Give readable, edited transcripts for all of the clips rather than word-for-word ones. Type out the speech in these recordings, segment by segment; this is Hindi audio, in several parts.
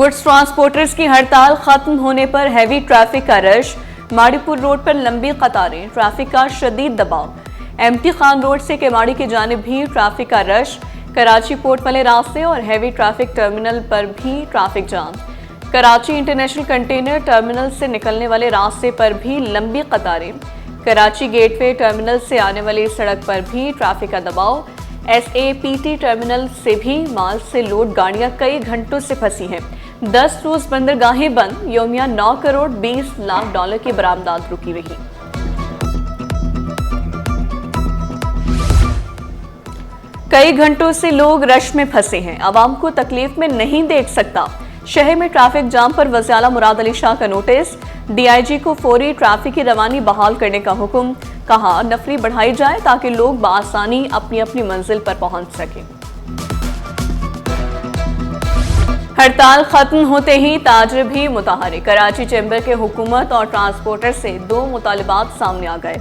गुड्स ट्रांसपोर्टर्स की हड़ताल खत्म होने पर हैवी ट्रैफिक का रश। माड़ीपुर रोड पर लंबी कतारें, ट्रैफिक का शदीद दबाव। एमटी खान रोड से केमाड़ी की जानिब भी ट्रैफिक का रश। कराची पोर्ट वाले रास्ते और हैवी ट्रैफिक टर्मिनल पर भी traffic jam. Karachi international container terminal से निकलने वाले रास्ते पर भी लंबी कतारें। कराची गेटवे टर्मिनल से आने वाली सड़क पर भी ट्रैफिक का दबाव। SAPT टर्मिनल से भी माल से लोड गाड़ियां कई घंटों से फंसी हैं। 10 रोज बंदरगाहें बंद। योमिया 9 करोड़ 20 लाख डॉलर की बरामदात रुकी रही। कई घंटों से लोग रश में फंसे हैं, आवाम को तकलीफ में नहीं देख सकता। शहर में ट्रैफिक जाम पर वज़ीर मुराद अली शाह का नोटिस। DIG को फौरी ट्रैफिक की रवानी बहाल करने का हुक्म। कहा नफरी बढ़ाई जाए ताकि लोग बआसानी अपनी अपनी मंजिल पर पहुंच सकें। हड़ताल खत्म होते ही ताजिर भी मुताहरिक। कराची चैम्बर के हुकूमत और ट्रांसपोर्टर से 2 मुतालिबात सामने आ गए।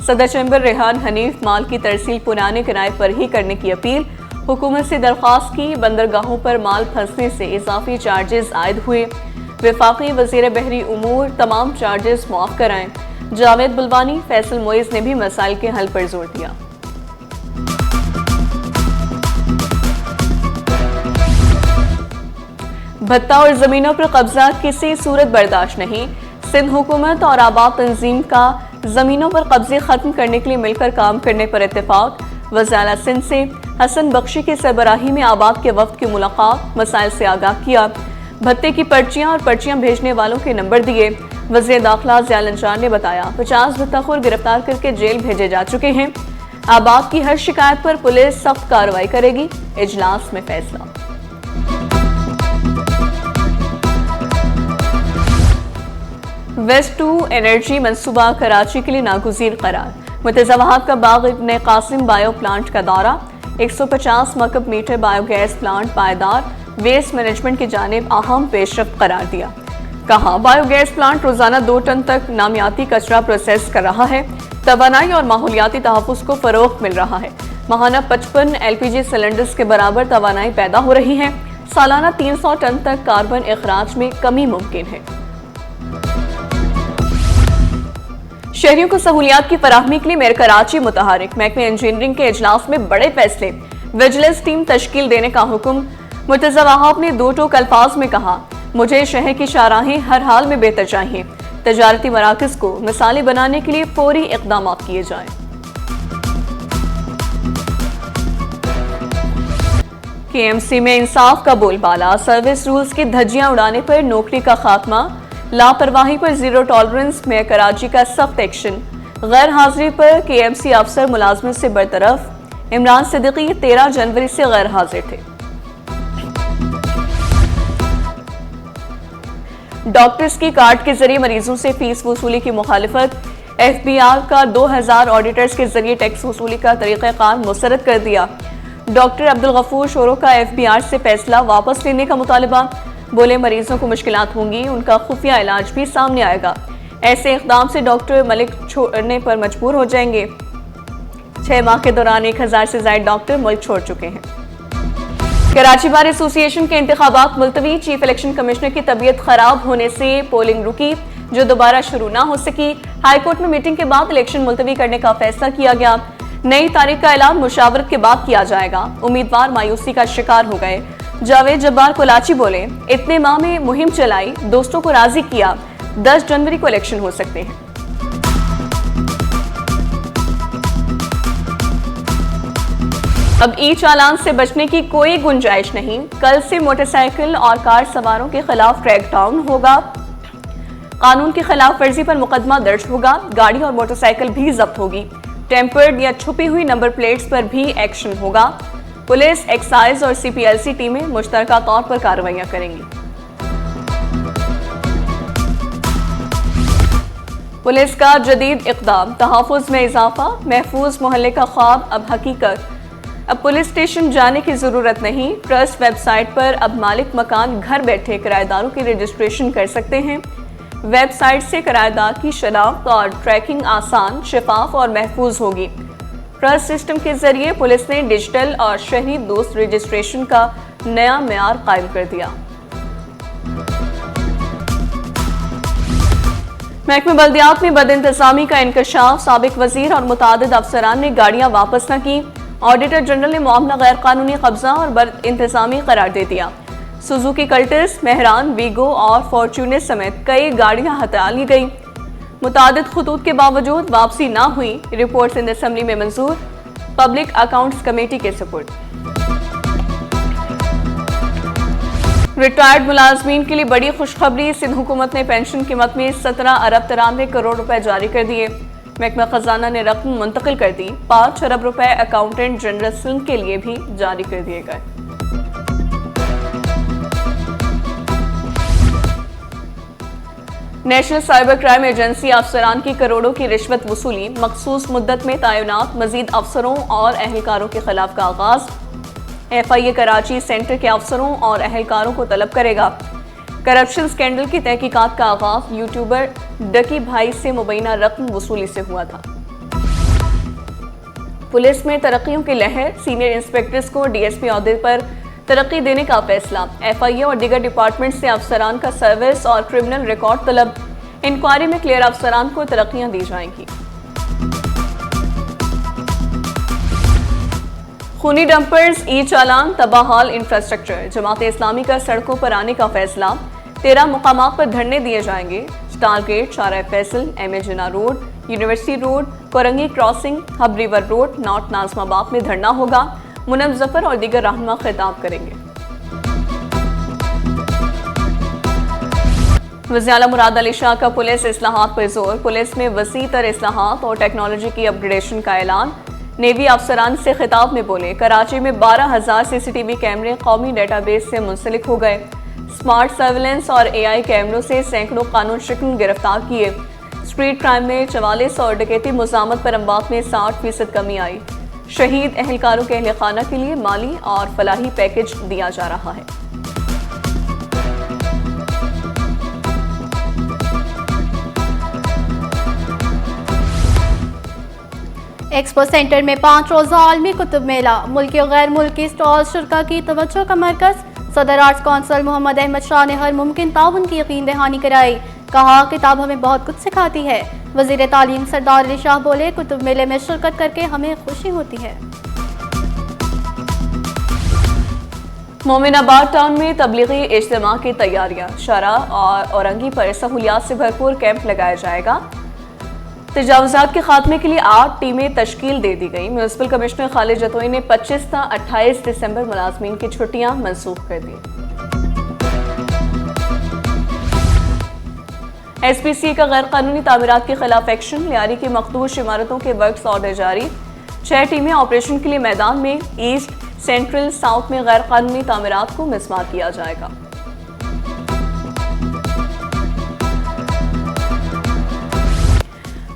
सदर चैम्बर रेहान हनीफ माल की तरसील पुराने किराए पर ही करने की अपील। हुकूमत से दरख्वास्त की बंदरगाहों पर माल फंसने से इजाफी चार्जेस आयद हुए। वफाकी वजीर बहरी उमूर तमाम चार्जेस माफ कराएं। जावेद बुलवानी, फैसल मोइज ने भी मसाइल के हल पर जोर दिया। भत्ता और जमीनों पर कब्जा किसी सूरत बर्दाश्त नहीं। सिंध हुकूमत और आबाद तंजीम का जमीनों पर कब्जे खत्म करने के लिए मिलकर काम करने पर इत्तेफाक। वज़ीर सिंध से हसन बख्शी की सरबराही में आबाद के वफ्द की मुलाकात। मसाइल से आगाह किया। भत्ते की पर्चियां और पर्चियां भेजने वालों के नंबर दिए। वज़ीर दाखिला ज़िया अंसार ने बताया 50 भत्ताखोर गिरफ्तार करके जेल भेजे जा चुके हैं। आबाद की हर शिकायत पर पुलिस सख्त कार्रवाई करेगी। इजलास में फैसला। वेस्ट टू एनर्जी मंसूबा कराची के लिए नागुज़ीर करार। मुतज़व्वहात का बाग इब्न कासिम बायो प्लांट का दौरा। 150 मकब मीटर बायोगैस प्लांट पायदार वेस्ट मैनेजमेंट की जानिब अहम पेशरफ्त करार दिया। कहा बायोगैस प्लांट रोजाना 2 टन तक नामियाती कचरा प्रोसेस कर रहा है। तवानाई और माहौलियाती तहफ़्फ़ुज़ को फ़रोग़ मिल रहा है। माहाना 55 LPG सिलेंडर्स के बराबर तवानाई पैदा हो रही है। सालाना 300 टन तक कार्बन अखराज में कमी मुमकिन है। शहरियों को सहूलियात की फराहमी के लिए मेयर कराची मुतहरिक। महकमे इंजीनियरिंग के इजलास में बड़े फैसले। विजिलेंस टीम तश्कील देने का हुक्म। मुतज़व्वहात ने 2 टोक अल्फाज में कहा मुझे शहर की शाहराहें हर हाल में बेहतर चाहिए। तजारती मराकज़ को मिसाली बनाने के लिए फौरी इक़दाम किए जाएं। KMC में इंसाफ का बोलबाला। सर्विस रूल्स की धज्जियां उड़ाने पर नौकरी का खात्मा। लापरवाही पर जीरो टॉलरेंस में कराची का सख्त एक्शन। गैर हाजिरी पर KMC अफसर मुलाजमत से बरतरफ। इमरान सिद्दीकी 13 जनवरी से गैर हाजिर थे। डॉक्टर्स की कार्ड के जरिए मरीजों से फीस वसूली की मुखालिफत। FBR का 2000 ऑडिटर्स के जरिए टैक्स वसूली का तरीक़ाकार मुस्तरद कर दिया। डॉक्टर अब्दुल गफूर शोरो का FBR से फैसला वापस लेने का मुतालबा। बोले मरीजों को मुश्किलात होंगी, उनका खुफिया इलाज भी सामने आएगा। ऐसे इक़दाम से डॉक्टर मुल्क छोड़ने पर मजबूर हो जाएंगे। 6 माह के दौरान 1000 से ज्यादा डॉक्टर मुल्क छोड़ चुके हैं। कराची बार एसोसिएशन के इंतखाबात मुलतवी। चीफ इलेक्शन कमिश्नर की तबीयत खराब होने से पोलिंग रुकी, जो दोबारा शुरू ना हो सकी। हाईकोर्ट में मीटिंग के बाद इलेक्शन मुलतवी करने का फैसला किया गया। नई तारीख का ऐलान मुशावरत के बाद किया जाएगा। उम्मीदवार मायूसी का शिकार हो गए। जावेद जब्बार कोलाची बोले इतने माह में मुहिम चलाई, दोस्तों को राजी किया, 10 जनवरी को इलेक्शन हो सकते हैं। अब ई चालान से बचने की कोई गुंजाइश नहीं। कल से मोटरसाइकिल और कार सवारों के खिलाफ क्रैकडाउन होगा। कानून की खिलाफ वर्जी पर मुकदमा दर्ज होगा। गाड़ी और मोटरसाइकिल भी जब्त होगी। टेम्पर्ड या छुपी हुई नंबर प्लेट्स पर भी एक्शन होगा। पुलिस, एक्साइज और CPLC टीमें मुश्तरका तौर पर कार्रवाइयां करेंगी। पुलिस का जदीद इक़दाम। तहफ़्फ़ुज़ में इजाफा। महफूज मोहल्ले का ख्वाब अब हकीकत। अब पुलिस स्टेशन जाने की जरूरत नहीं। ट्रस्ट वेबसाइट पर अब मालिक मकान घर बैठे किराएदारों की रजिस्ट्रेशन कर सकते हैं। वेबसाइट से किराएदार की शनाख्त और ट्रैकिंग आसान, शफाफ और महफूज होगी। ट्रस्ट सिस्टम के जरिए पुलिस ने डिजिटल और शहरी दोस्त रजिस्ट्रेशन का नया मेयार कायम कर दिया। महकमे बल्दियात में बदइंतजामी का इंकशाफ, साबिक वजीर और मुतादिद अफसरान ने गाड़ियां वापस न की। ऑडिटर जनरल ने मामला गैर कानूनी कब्जा और बदइंतजामी करार दे दिया। सुजुकी कल्टिस, मेहरान, वीगो और फॉर्च्यूनर समेत कई गाड़ियां हटा ली गई। मुतादिद खतूत के बावजूद वापसी ना हुई। रिपोर्ट सिंध असेंबली में मंजूर, पब्लिक अकाउंट्स कमेटी के सुपुर्द। रिटायर्ड मुलाजमीन के लिए बड़ी खुशखबरी, सिंध हुकूमत ने पेंशन कीमत में 17 अरब 93 करोड़ रुपए जारी कर दिए। महकमा खजाना ने रकम मुंतकिल कर दी। 5 अरब रुपए अकाउंटेंट जनरल सिंध के लिए भी जारी कर दिए गए। नेशनल साइबर क्राइम एजेंसी अफसरान की करोड़ों की रिश्वत वसूली, मखसूस मुद्दत में तैनात मजीद अफसरों और अहलकारों के खिलाफ का आगाज। FIA कराची सेंटर के अफसरों और अहलकारों को तलब करेगा। करप्शन स्कैंडल की तहकीकात का आगाज यूट्यूबर डकी भाई से मुबैना रकम वसूली से हुआ था। पुलिस में तरक्कियों की लहर, सीनियर इंस्पेक्टर्स को DSP ओहदे पर तरक्की देने का फैसला। FIA और दीगर डिपार्टमेंट से अफसरान का सर्विस और क्रिमिनल रिकॉर्ड तलब। इंक्वायरी में क्लियर अफसरान को तरक्कियां दी जाएंगी। खूनी डंपर्स, ई चालान, तबाहाल इंफ्रास्ट्रक्चर। जमात इस्लामी का सड़कों पर आने का फैसला। 13 मुकामात पर धरने दिए जाएंगे। Star Gate, Shara Faisal, MA Jinnah Road, University Road, Korangi Crossing, Hub River Road, North Nazimabad में धरना होगा। मुनम जफर और दीगर रहनुमा खिताब करेंगे। वज़ीर आला मुराद अली शाह का पुलिस इस्लाहात पर जोर। पुलिस में वसी तर इस्लाहात और टेक्नोलॉजी की अपग्रेडेशन का ऐलान। नेवी अफसरान से खिताब में बोले, कराची में 12,000 CCTV कैमरे कौमी डेटाबेस से मुंसलिक हो गए। स्मार्ट सर्विलेंस और AI कैमरों से सैकड़ों कानून शिकन गिरफ्तार किए। स्ट्रीट क्राइम में 44 और डकैती मुजामत पर अमवात में 60% कमी आई। शहीद अहलकारों के अहल खाना के लिए माली और फलाही पैकेज दिया जा रहा है। एक्सपो सेंटर में 5 रोज़ा आलमी कुतुब मेला, मुल्की और गैर मुल्की स्टॉल शुरा की तवज्जो का मरकज। सदर आर्ट्स कौंसल मोहम्मद अहमद शाह ने हर मुमकिन ताउन की यकीन दहानी कराई। कहा, किताब हमें बहुत कुछ सिखाती है। वजीर तालीम सरदार अली शाह बोले, कुतुब मेले में शिरकत करके हमें खुशी होती है। मोमिनाबाद टाउन में तबलीगी इज्तिमा की तैयारियां। शरा और औरंगी पर सहूलियात से भरपूर कैंप लगाया जाएगा। तजावुजात के खात्मे के लिए 8 टीमें तश्कील दे दी गई। म्यूनिसिपल कमिश्नर खालिद जतोई ने 25 ता 28 दिसंबर मुलाजमीन की छुट्टियां मनसूख कर दी। SPCA का गैर कानूनी तामीरात के खिलाफ एक्शन। लियारी की मखदूश इमारतों के वर्क्स ऑर्डर जारी। 6 टीमें ऑपरेशन के लिए मैदान में। ईस्ट, सेंट्रल, साउथ में गैर कानूनी तामीरात को मिसमार किया जाएगा।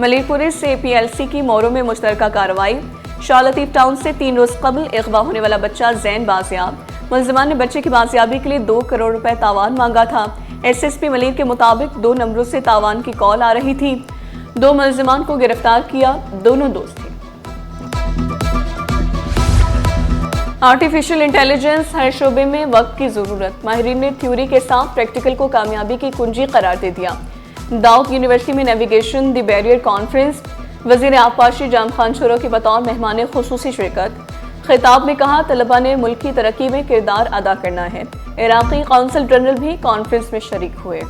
मलिक पुलिस से PLC की मोरों में मुश्तरका कार्रवाई। शाह लतीफ टाउन से 3 रोज कबल अगवा होने वाला बच्चा जैन बाजियाब। मुलजिमान ने बच्चे की बाजियाबी के लिए 2 करोड़ रुपए तावान मांगा था। SSP मलिक के मुताबिक 2 नंबरों से तावान की कॉल आ रही थी। 2 मुलजिमान को गिरफ्तार किया, दोनों दोस्त थे। आर्टिफिशियल इंटेलिजेंस, हर शोबे में वक्त की जरूरत। माहिरीन ने थ्योरी के साथ प्रैक्टिकल को कामयाबी की कुंजी करार दे दिया। दाऊद यूनिवर्सिटी में नेविगेशन द बैरियर कॉन्फ्रेंस। वजीर आबपाशी जाम खान छोरो की बतौर मेहमान खुसूसी शिरकत। खिताब में कहा, तलबा ने मुल्क की तरक्की में किरदार अदा करना है। इराकी काउंसिल जनरल भी कॉन्फ्रेंस में शरीक हुए।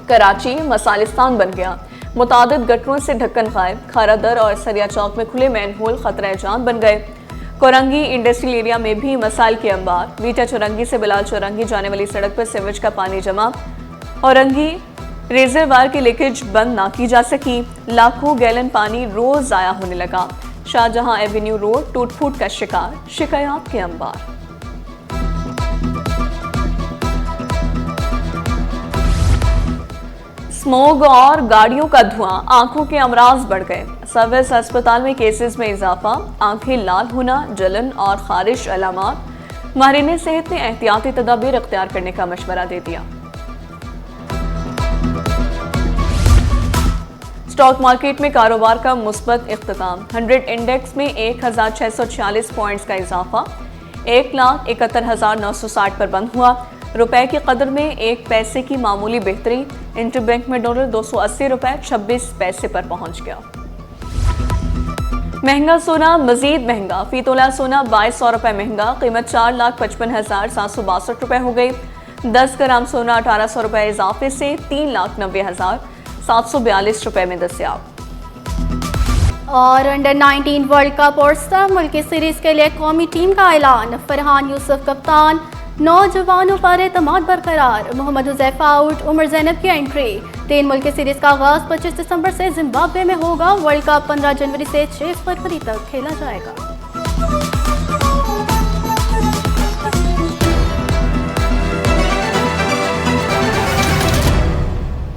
कराची मसालिस्तान बन गया। मुतादिद गटरों से ढक्कन गायब। खारादर और सरिया चौक में खुले मैनहोल खतरा जान बन गए। कोरंगी इंडस्ट्रियल एरिया में भी मसाइल के अंबार। वीटा चौरंगी से बिलाल चौरंगी जाने वाली सड़क पर सीवेज का पानी जमा। औरंगी रेजरवायर की लीकेज बंद ना की जा सकी। लाखों गैलन पानी रोज जाया होने लगा। शाहजहां एवेन्यू रोड टूट फूट का शिकार। शिकायत के अंबार। स्मोग और गाड़ियों का धुआं, आंखों के अमराज बढ़ गए। सर्विस अस्पताल में केसेस में इजाफा। आंखें लाल होना, जलन और खारिश अलामात। माहिरीन सेहत ने एहतियाती तदाबीर अख्तियार करने का मशवरा दे दिया। स्टॉक मार्केट में कारोबार का मुस्बत इख्तिताम। 100 इंडेक्स में 1646 पॉइंट्स का इजाफा। 1,71,960 पर बंद हुआ। रुपए की कदर में 1 पैसे की मामूली बेहतरी। इंटरबैंक में डॉलर 280 रुपए 26 पैसे पर पहुंच गया। महंगा सोना मजीद महंगा। फी तोला सोना 2200 रुपए महंगा, कीमत 4,55,762 रुपए हो गई। 10 ग्राम सोना 1800 रुपए इजाफे से 3,90,742 रुपए में दस्तयाब। और अंडर 19 वर्ल्ड कप और सब मुल्की सीरीज के लिए कौमी टीम का ऐलान। फरहान यूसुफ कप्तान, नौजवानों पर एतमाद बरकरार। मोहम्मद हुज़ैफा आउट, उमर ज़ैनब की एंट्री। 3 मुल्की सीरीज का आगाज 25 दिसंबर से जिम्बाब्वे में होगा। वर्ल्ड कप 15 जनवरी से 6 फरवरी तक खेला जाएगा।